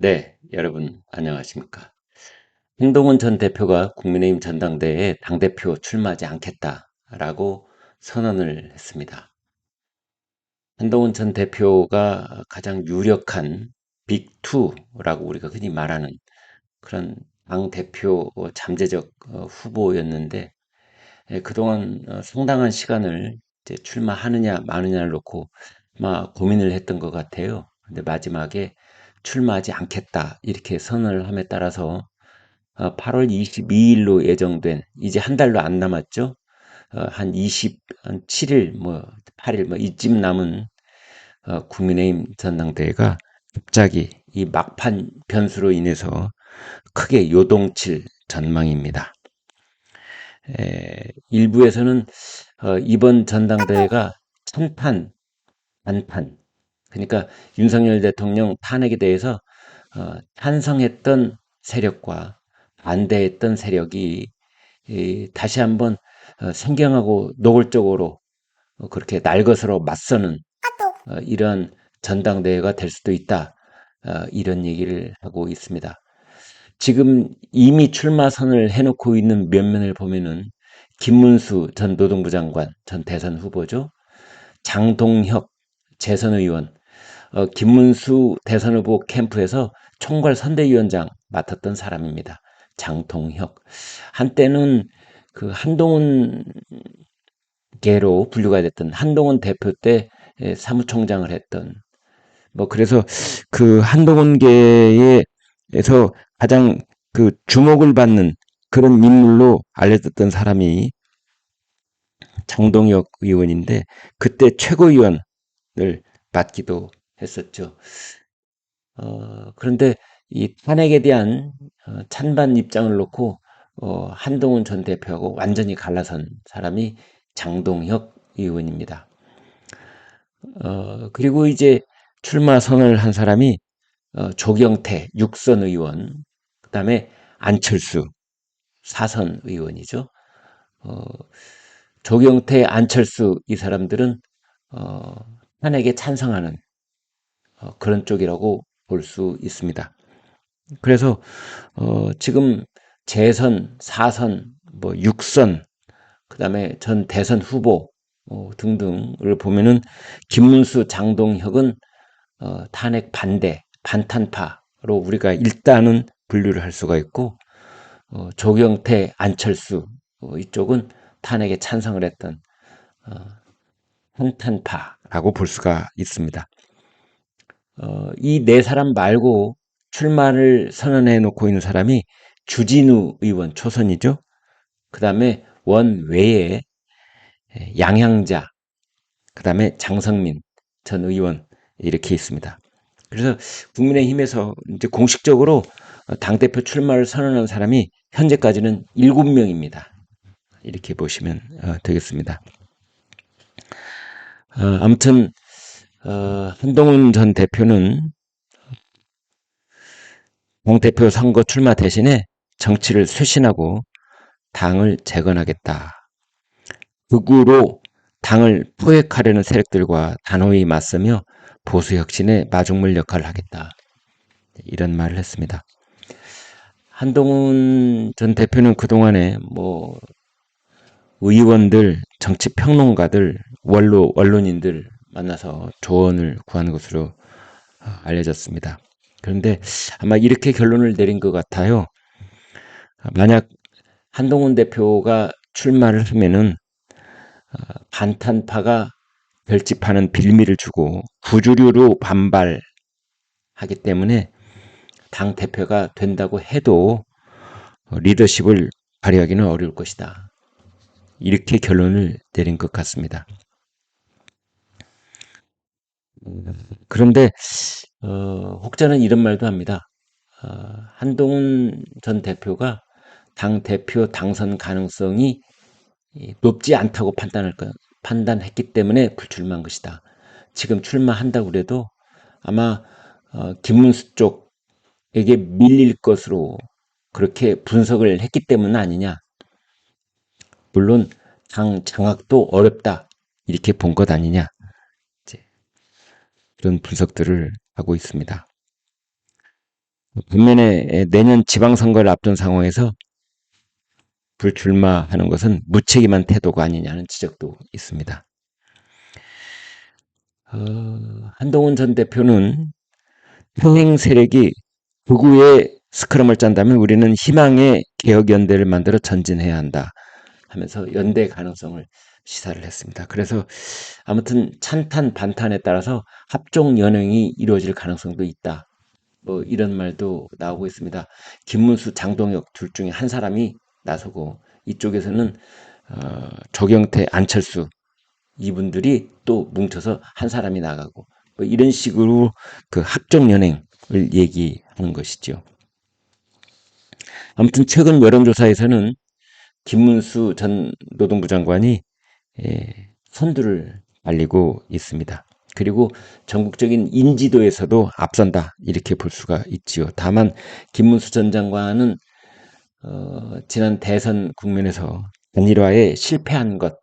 네, 여러분 안녕하십니까. 한동훈 전 대표가 국민의힘 전당대회에 당대표 출마하지 않겠다라고 선언을 했습니다. 한동훈 전 대표가 가장 유력한 빅2라고 우리가 흔히 말하는 그런 당대표 잠재적 후보였는데, 그동안 상당한 시간을 이제 출마하느냐 마느냐를 놓고 막 고민을 했던 것 같아요. 근데 마지막에 출마하지 않겠다 이렇게 선언을 함에 따라서 8월 22일로 예정된, 이제 한 달도 안 남았죠. 한 27일 뭐 8일 뭐 이쯤 남은 국민의힘 전당대회가 갑자기 이 막판 변수로 인해서 크게 요동칠 전망입니다. 일부에서는 이번 전당대회가 찬탄, 반탄, 그러니까 윤석열 대통령 탄핵에 대해서 찬성했던 세력과 반대했던 세력이 다시 한번 생경하고 노골적으로 그렇게 날것으로 맞서는 이러한 전당대회가 될 수도 있다. 이런 얘기를 하고 있습니다. 지금 이미 출마 선언을 해놓고 있는 면면을 보면은 김문수 전 노동부 장관, 전 대선 후보죠. 장동혁 재선 의원, 김문수 대선 후보 캠프에서 총괄 선대위원장 맡았던 사람입니다. 장동혁. 한때는 그 한동훈 계로 분류가 됐던 한동훈 대표 때 사무총장을 했던, 뭐 그래서 그 한동훈계에서 가장 그 주목을 받는 그런 인물로 알려졌던 사람이 장동혁 의원인데, 그때 최고위원을 맡기도 했었죠. 그런데 이 탄핵에 대한 찬반 입장을 놓고 한동훈 전 대표하고 완전히 갈라선 사람이 장동혁 의원입니다. 그리고 이제 출마 선언을 한 사람이 조경태 6선 의원, 그다음에 안철수 4선 의원이죠. 어, 조경태, 안철수 이 사람들은 어, 탄핵에 찬성하는 그런 쪽이라고 볼 수 있습니다. 그래서 지금 재선, 4선, 뭐 6선, 그다음에 전 대선 후보 등등을 보면은 김문수, 장동혁은 탄핵 반대, 반탄파로 우리가 일단은 분류를 할 수가 있고, 조경태, 안철수 이쪽은 탄핵에 찬성을 했던 어, 한탄파라고 볼 수가 있습니다. 이 네 사람 말고 출마를 선언해 놓고 있는 사람이 주진우 의원 초선이죠. 그 다음에 원외에 양향자, 그 다음에 장성민 전 의원 이렇게 있습니다. 그래서 국민의힘에서 이제 공식적으로 당대표 출마를 선언한 사람이 현재까지는 7명입니다. 이렇게 보시면 되겠습니다. 아무튼 한동훈 전 대표는 당대표 선거 출마 대신에 정치를 쇄신하고 당을 재건하겠다. 극우로 당을 포획하려는 세력들과 단호히 맞서며 보수 혁신의 마중물 역할을 하겠다. 이런 말을 했습니다. 한동훈 전 대표는 그동안에 뭐 의원들, 정치 평론가들, 언론인들 만나서 조언을 구한 것으로 알려졌습니다. 그런데 아마 이렇게 결론을 내린 것 같아요. 만약 한동훈 대표가 출마를 하면은 반탄파가 결집하는 빌미를 주고 부주류로 반발하기 때문에 당 대표가 된다고 해도 리더십을 발휘하기는 어려울 것이다. 이렇게 결론을 내린 것 같습니다. 그런데 혹자는 이런 말도 합니다. 한동훈 전 대표가 당 대표 당선 가능성이 높지 않다고 판단했기 때문에 불출마한 것이다. 지금 출마한다고 그래도 아마 김문수 쪽에게 밀릴 것으로 그렇게 분석을 했기 때문 아니냐. 물론 당 장악도 어렵다. 이렇게 본 것 아니냐. 이제 그런 분석들을 하고 있습니다. 반면에 내년 지방선거를 앞둔 상황에서 불출마하는 것은 무책임한 태도가 아니냐는 지적도 있습니다. 한동훈 전 대표는 평행 세력이 극우의 스크럼을 짠다면 우리는 희망의 개혁연대를 만들어 전진해야 한다 하면서 연대 가능성을 시사를 했습니다. 그래서 아무튼 찬탄 반탄에 따라서 합종 연행이 이루어질 가능성도 있다. 뭐 이런 말도 나오고 있습니다. 김문수, 장동혁 둘 중에 한 사람이 나서고 이쪽에서는 조경태, 안철수 이분들이 또 뭉쳐서 한 사람이 나가고 뭐 이런 식으로 그 합종 연행을 얘기하는 것이죠. 아무튼 최근 여론조사에서는 김문수 전 노동부 장관이 선두를 달리고 있습니다. 그리고 전국적인 인지도에서도 앞선다 이렇게 볼 수가 있지요. 다만 김문수 전 장관은 지난 대선 국면에서 단일화에 실패한 것,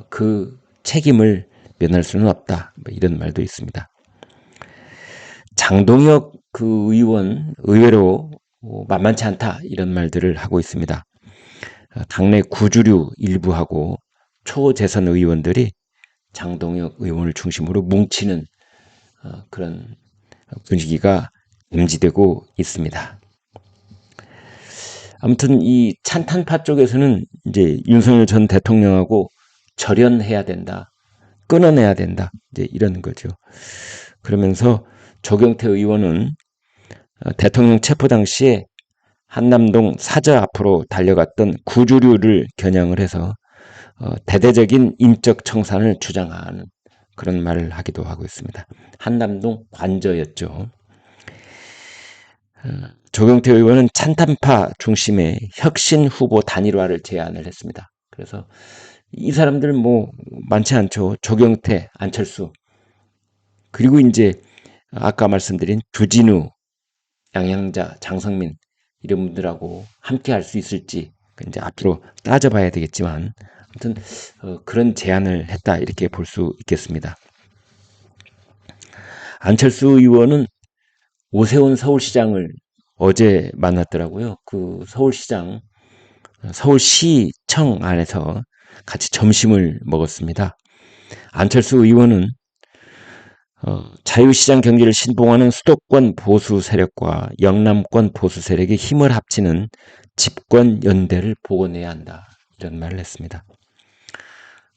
그 책임을 면할 수는 없다. 뭐 이런 말도 있습니다. 장동혁 그 의원 의외로 만만치 않다 이런 말들을 하고 있습니다. 당내 구주류 일부하고 초재선 의원들이 장동혁 의원을 중심으로 뭉치는 그런 분위기가 감지되고 있습니다. 아무튼 이 찬탄파 쪽에서는 이제 윤석열 전 대통령하고 절연해야 된다, 끊어내야 된다, 이제 이런 거죠. 그러면서 조경태 의원은 대통령 체포 당시에 한남동 사저 앞으로 달려갔던 구주류를 겨냥을 해서 대대적인 인적 청산을 주장하는 그런 말을 하기도 하고 있습니다. 한남동 관저였죠. 조경태 의원은 찬탄파 중심의 혁신 후보 단일화를 제안을 했습니다. 그래서 이 사람들 뭐 많지 않죠. 조경태, 안철수 그리고 이제 아까 말씀드린 주진우, 양양자, 장성민 이런 분들하고 함께 할 수 있을지 이제 앞으로 따져봐야 되겠지만 아무튼 그런 제안을 했다 이렇게 볼 수 있겠습니다. 안철수 의원은 오세훈 서울시장을 어제 만났더라고요. 그 서울시청 안에서 같이 점심을 먹었습니다. 안철수 의원은 자유시장 경제를 신봉하는 수도권 보수 세력과 영남권 보수 세력의 힘을 합치는 집권 연대를 복원해야 한다. 이런 말을 했습니다.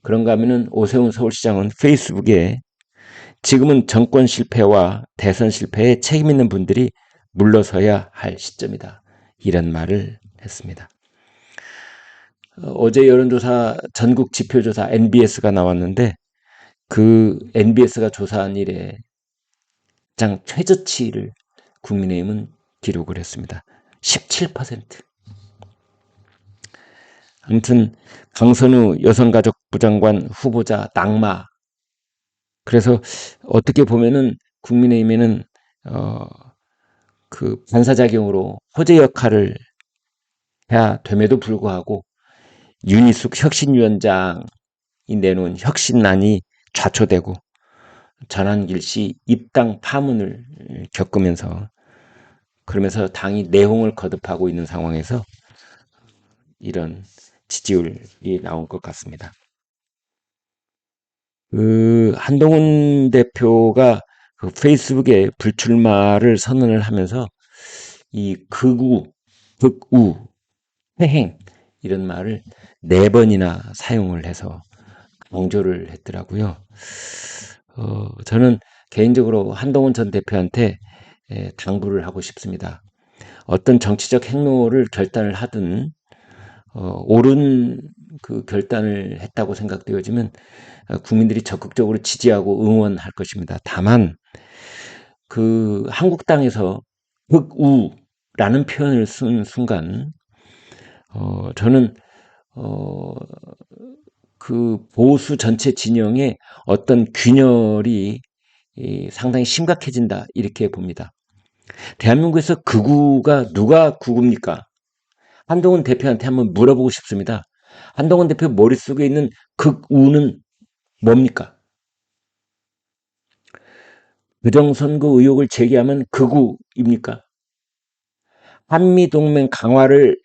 그런가 하면은 오세훈 서울시장은 페이스북에 지금은 정권 실패와 대선 실패에 책임 있는 분들이 물러서야 할 시점이다. 이런 말을 했습니다. 어제 여론조사 전국 지표조사 NBS가 나왔는데 그 NBS가 조사한 일에 가장 최저치를 국민의힘은 기록을 했습니다. 17%. 아무튼 강선우 여성가족부 장관 후보자 낙마. 그래서 어떻게 보면은 국민의힘에는 그 반사작용으로 호재 역할을 해야 됨에도 불구하고 윤희숙 혁신위원장이 내놓은 혁신안이 좌초되고 전한길 씨 입당 파문을 겪으면서 그러면서 당이 내홍을 거듭하고 있는 상황에서 이런 지지율이 나온 것 같습니다. 한동훈 대표가 그 페이스북에 불출마를 선언을 하면서 이 극우, 회행 이런 말을 4번이나 사용을 해서 강조를 했더라고요. 저는 개인적으로 한동훈 전 대표한테 당부를 하고 싶습니다. 어떤 정치적 행로를 결단을 하든 옳은 그 결단을 했다고 생각되어지면 국민들이 적극적으로 지지하고 응원할 것입니다. 다만 그 한국당에서 극우라는 표현을 쓴 순간 저는 그 보수 전체 진영의 어떤 균열이 상당히 심각해진다 이렇게 봅니다. 대한민국에서 극우가 누가 극우입니까? 한동훈 대표한테 한번 물어보고 싶습니다. 한동훈 대표 머릿속에 있는 극우는 뭡니까? 부정선거 의혹을 제기하면 극우입니까? 한미동맹 강화를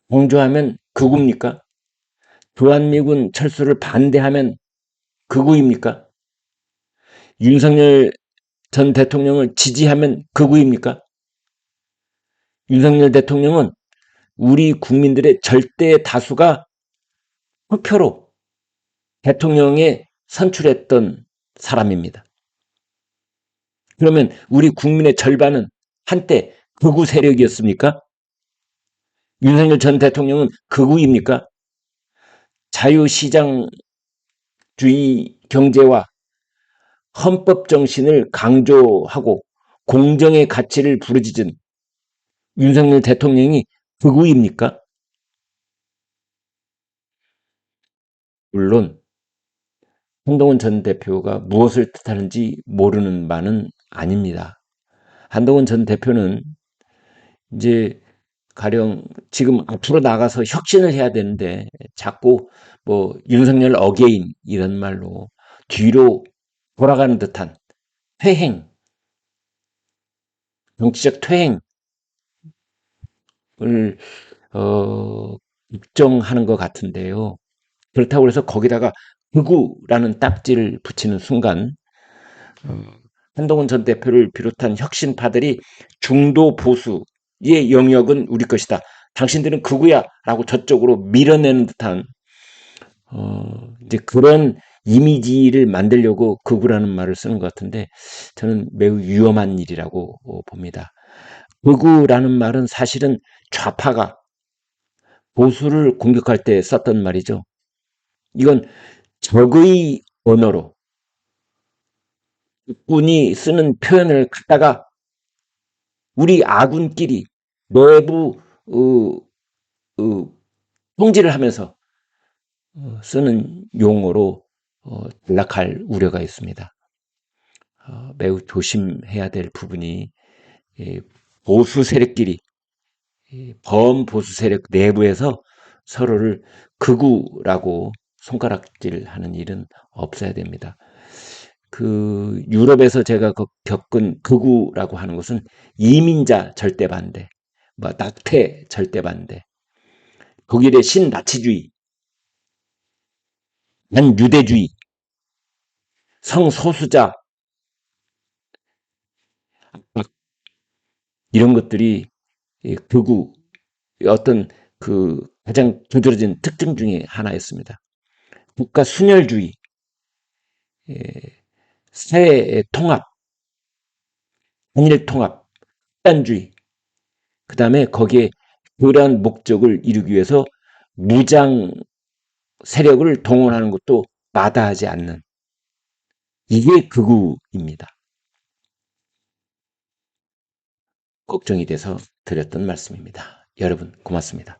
강조하면 극우입니까? 주한미군 철수를 반대하면 극우입니까? 윤석열 전 대통령을 지지하면 극우입니까? 윤석열 대통령은 우리 국민들의 절대 다수가 투표로 대통령에 선출했던 사람입니다. 그러면 우리 국민의 절반은 한때 극우 세력이었습니까? 윤석열 전 대통령은 극우입니까? 자유시장주의 경제와 헌법 정신을 강조하고 공정의 가치를 부르짖은 윤석열 대통령이 극우입니까? 물론 한동훈 전 대표가 무엇을 뜻하는지 모르는 바는 아닙니다. 한동훈 전 대표는 이제 가령 지금 앞으로 나가서 혁신을 해야 되는데 자꾸 뭐 윤석열 어게인 이런 말로 뒤로 돌아가는 듯한 퇴행, 정치적 퇴행을 입증하는 것 같은데요. 그렇다고 해서 거기다가 극우라는 딱지를 붙이는 순간 한동훈 전 대표를 비롯한 혁신파들이 중도 보수의 영역은 우리 것이다. 당신들은 극우야 라고 저쪽으로 밀어내는 듯한 이제 그런 이미지를 만들려고 극우라는 말을 쓰는 것 같은데 저는 매우 위험한 일이라고 봅니다. 극우라는 말은 사실은 좌파가 보수를 공격할 때 썼던 말이죠. 이건 적의 언어로 적군이 쓰는 표현을 갖다가 우리 아군끼리 내부 통지를 하면서 쓰는 용어로 전락할 우려가 있습니다. 매우 조심해야 될 부분이 보수 세력끼리 범보수 세력 내부에서 서로를 극우라고 손가락질하는 일은 없어야 됩니다. 그 유럽에서 제가 겪은 극우라고 하는 것은 이민자 절대 반대, 뭐 낙태 절대 반대, 독일의 신나치주의, 반유대주의, 성소수자 이런 것들이 극우 어떤 그 가장 두드러진 특징 중에 하나였습니다. 국가 순혈주의, 사회의 통합, 단일 통합, 집단주의, 그 다음에 거기에 그러한 목적을 이루기 위해서 무장 세력을 동원하는 것도 마다하지 않는 이게 극우입니다. 걱정이 돼서 드렸던 말씀입니다. 여러분 고맙습니다.